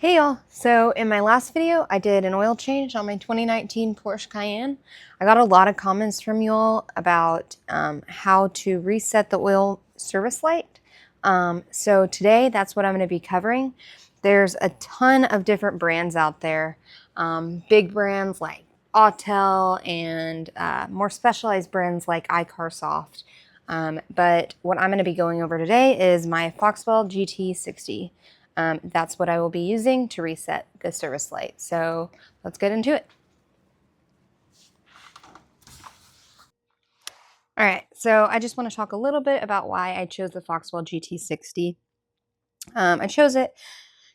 Hey y'all, so in my last video I did an oil change on my 2019 Porsche Cayenne. I got a lot of comments from y'all about how to reset the oil service light. So today that's what I'm going to be covering. There's a ton of different brands out there, big brands like Autel and more specialized brands like iCarSoft. But what I'm going to be going over today is my Foxwell GT60. That's what I will be using to reset the service light. So let's get into it. All right, so I just want to talk a little bit about why I chose the Foxwell GT60. I chose it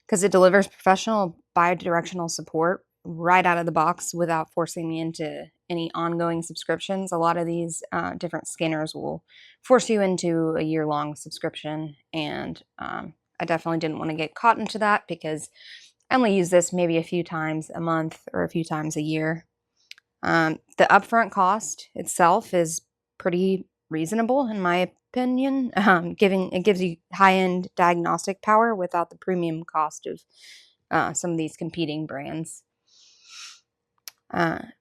because it delivers professional bidirectional support right out of the box without forcing me into any ongoing subscriptions. A lot of these different scanners will force you into a year-long subscription, and I definitely didn't want to get caught into that because I only use this maybe a few times a month or a few times a year. The upfront cost itself is pretty reasonable in my opinion. It gives you high-end diagnostic power without the premium cost of some of these competing brands.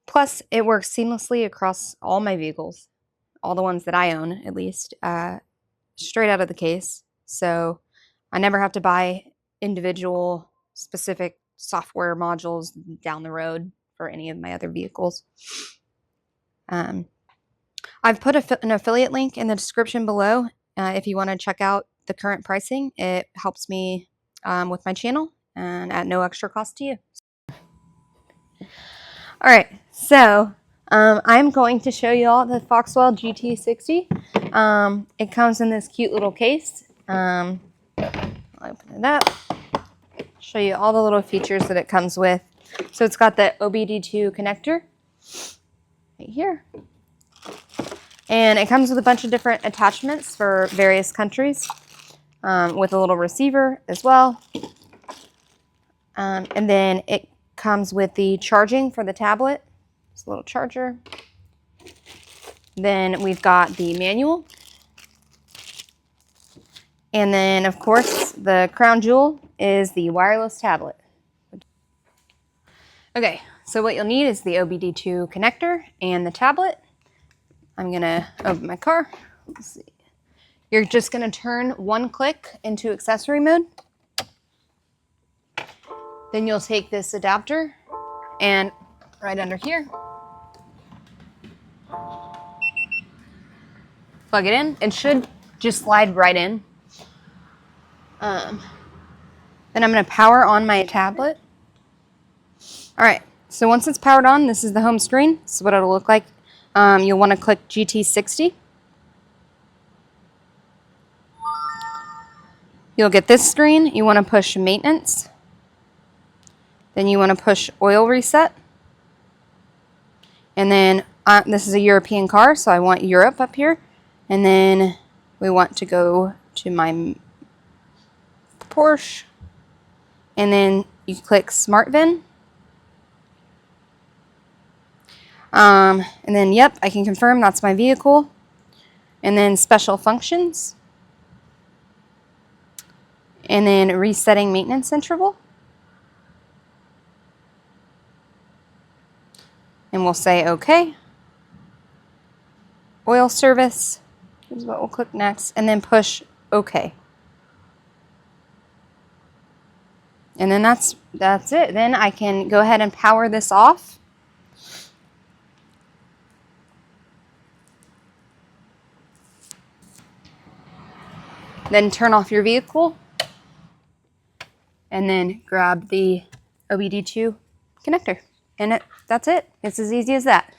Plus, it works seamlessly across all my vehicles, all the ones that I own at least, straight out of the case. So I never have to buy individual specific software modules down the road for any of my other vehicles. I've put an affiliate link in the description below if you want to check out the current pricing. It helps me with my channel and at no extra cost to you. All right, so I'm going to show you all the Foxwell GT60. It comes in this cute little case. I'll open it up, show you all the little features that it comes with. So it's got the OBD2 connector right here. And it comes with a bunch of different attachments for various countries with a little receiver as well. And then it comes with the charging for the tablet. It's a little charger. Then we've got the manual. And then, of course, the crown jewel is the wireless tablet. Okay, so what you'll need is the OBD2 connector and the tablet. I'm gonna open my car. Let's see. You're just gonna turn one click into accessory mode. Then you'll take this adapter and right under here, plug it in. It should just slide right in. Then I'm gonna power on my tablet. All right, so once it's powered on, this is the home screen. This is what it'll look like. You'll want to click GT60. You'll get this screen. You want to push maintenance. Then you want to push oil reset. And then this is a European car, so I want Europe up here. And then we want to go to my Porsche. And then you click Smart VIN. And then, yep, I can confirm that's my vehicle. And then special functions. And then resetting maintenance interval. And we'll say OK. Oil service is what we'll click next. And then push OK. And then that's it. Then I can go ahead and power this off. Then turn off your vehicle. And then grab the OBD2 connector. And that's it. It's as easy as that.